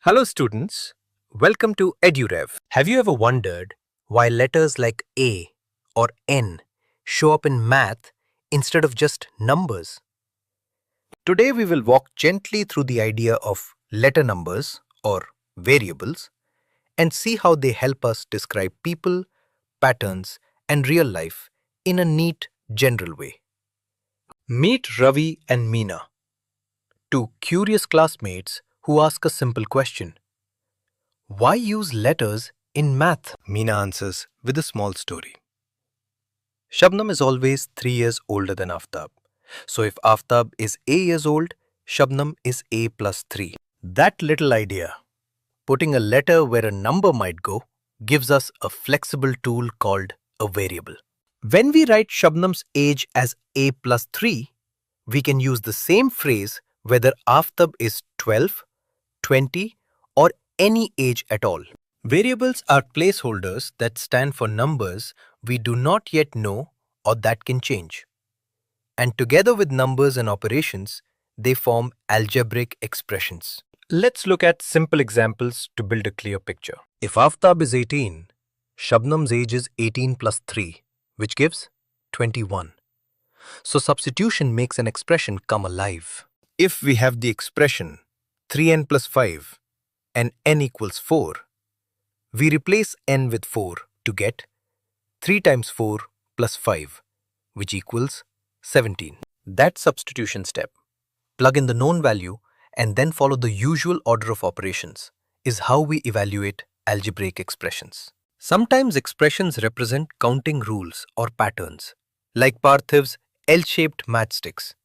Hello students, welcome to EduRev. Have you ever wondered why letters like A or N show up in math instead of just numbers? Today we will walk gently through the idea of letter numbers or variables and see how they help us describe people, patterns and real life in a neat, general way. Meet Ravi and Meena, two curious classmates who ask a simple question. Why use letters in math? Meena answers with a small story. Shabnam is always 3 years older than Aftab. So if Aftab is A years old, Shabnam is A plus 3. That little idea, putting a letter where a number might go, gives us a flexible tool called a variable. When we write Shabnam's age as A plus 3, we can use the same phrase whether Aftab is 12, 20 or any age at all. Variables are placeholders that stand for numbers we do not yet know or that can change. And together with numbers and operations, they form algebraic expressions. Let's look at simple examples to build a clear picture. If Aftab is 18, Shabnam's age is 18 plus 3, which gives 21. So substitution makes an expression come alive. If we have the expression 3n plus 5 and n equals 4, we replace n with 4 to get 3 times 4 plus 5, which equals 17. That substitution step, plug in the known value and then follow the usual order of operations, is how we evaluate algebraic expressions. Sometimes expressions represent counting rules or patterns, like Parthiv's L-shaped matchsticks,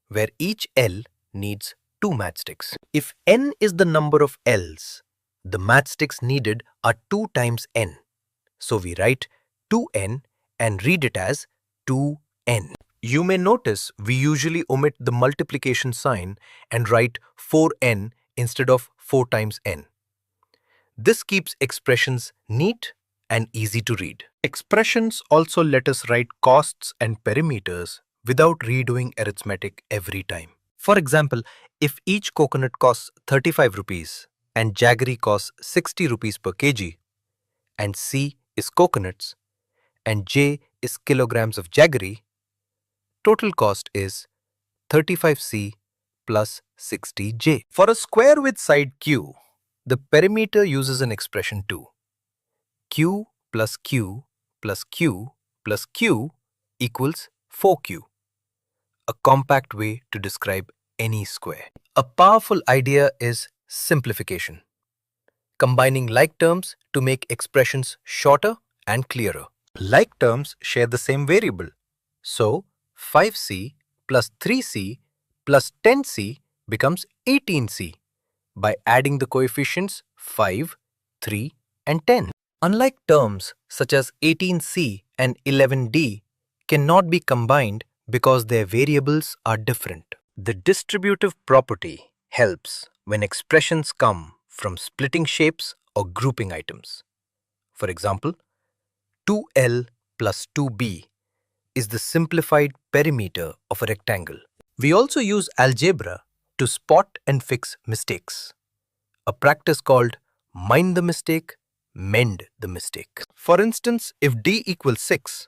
where each L needs 2 matchsticks. If n is the number of L's, the matchsticks needed are 2 times n. So we write 2n and read it as 2n. You may notice we usually omit the multiplication sign and write 4n instead of 4 times n. This keeps expressions neat and easy to read. Expressions also let us write costs and perimeters without redoing arithmetic every time. For example, if each coconut costs 35 rupees and jaggery costs 60 rupees per kg, and C is coconuts and J is kilograms of jaggery, total cost is 35C plus 60J. For a square with side Q, the perimeter uses an expression too. Q plus Q plus Q plus Q equals 4Q, a compact way to describe any square. A powerful idea is simplification, combining like terms to make expressions shorter and clearer. Like terms share the same variable, so 5C plus 3C plus 10C becomes 18C by adding the coefficients 5, 3 and 10. Unlike terms such as 18C and 11D cannot be combined because their variables are different. The distributive property helps when expressions come from splitting shapes or grouping items. For example, 2L plus 2B is the simplified perimeter of a rectangle. We also use algebra to spot and fix mistakes, a practice called mind the mistake, mend the mistake. For instance, if D equals 6,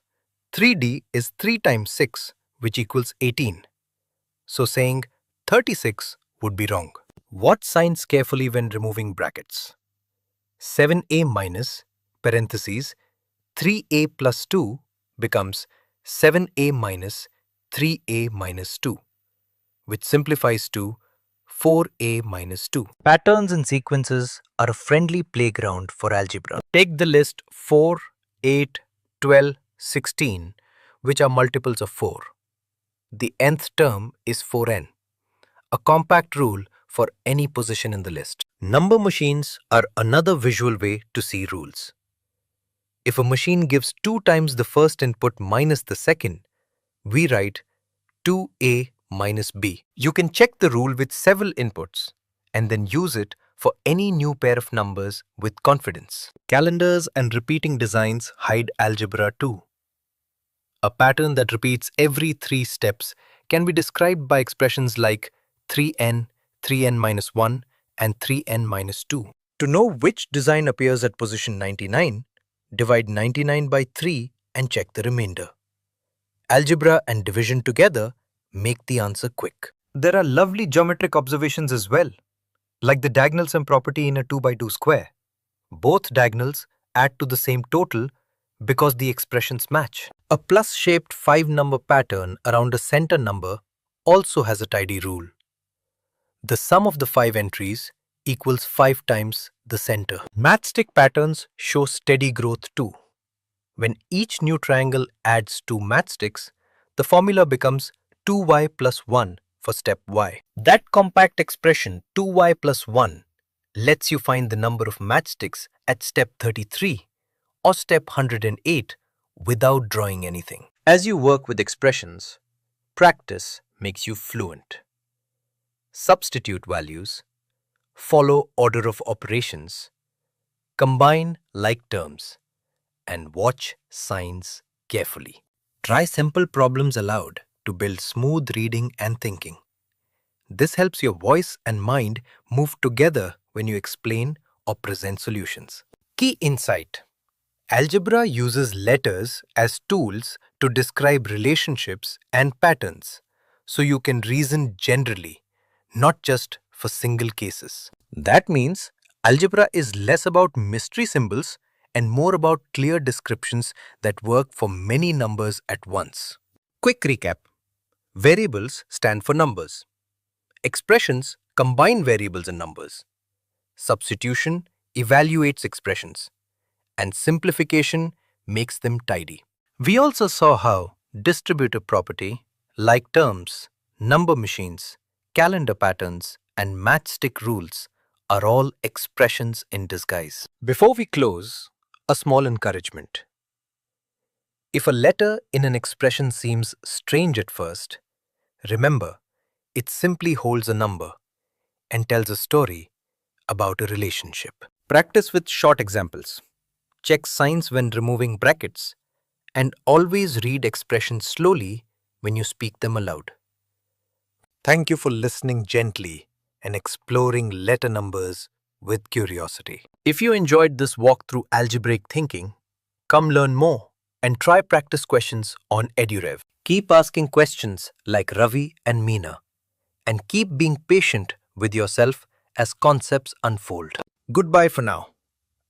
3D is 3 times 6, which equals 18. So saying 36 would be wrong. Watch signs carefully when removing brackets. 7a minus parentheses 3a plus 2 becomes 7a minus 3a minus 2, which simplifies to 4a minus 2. Patterns and sequences are a friendly playground for algebra. Take the list 4, 8, 12, 16, which are multiples of 4. The nth term is 4n, a compact rule for any position in the list. Number machines are another visual way to see rules. If a machine gives 2 times the first input minus the second, we write 2a minus b. You can check the rule with several inputs and then use it for any new pair of numbers with confidence. Calendars and repeating designs hide algebra too. A pattern that repeats every 3 steps can be described by expressions like 3n, 3n minus 1, and 3n minus 2. To know which design appears at position 99, divide 99 by 3 and check the remainder. Algebra and division together make the answer quick. There are lovely geometric observations as well, like the diagonal sum property in a 2 by 2 square. Both diagonals add to the same total because the expressions match. A plus-shaped 5-number pattern around a center number also has a tidy rule. The sum of the 5 entries equals 5 times the center. Matchstick patterns show steady growth too. When each new triangle adds 2 matchsticks, the formula becomes 2y plus 1 for step y. That compact expression 2y plus 1 lets you find the number of matchsticks at step 33 or step 108 without drawing anything. As you work with expressions, practice makes you fluent. Substitute values, follow order of operations, combine like terms, and watch signs carefully. Try simple problems aloud to build smooth reading and thinking. This helps your voice and mind move together when you explain or present solutions. Key insight: algebra uses letters as tools to describe relationships and patterns, so you can reason generally, not just for single cases. That means algebra is less about mystery symbols and more about clear descriptions that work for many numbers at once. Quick recap: variables stand for numbers. Expressions combine variables and numbers. Substitution evaluates expressions. And simplification makes them tidy. We also saw how distributive property, like terms, number machines, calendar patterns, and matchstick rules are all expressions in disguise. Before we close, a small encouragement. If a letter in an expression seems strange at first, remember, it simply holds a number and tells a story about a relationship. Practice with short examples. Check signs when removing brackets, and always read expressions slowly when you speak them aloud. Thank you for listening gently and exploring letter numbers with curiosity. If you enjoyed this walk through algebraic thinking, come learn more and try practice questions on EduRev. Keep asking questions like Ravi and Meena, and keep being patient with yourself as concepts unfold. Goodbye for now.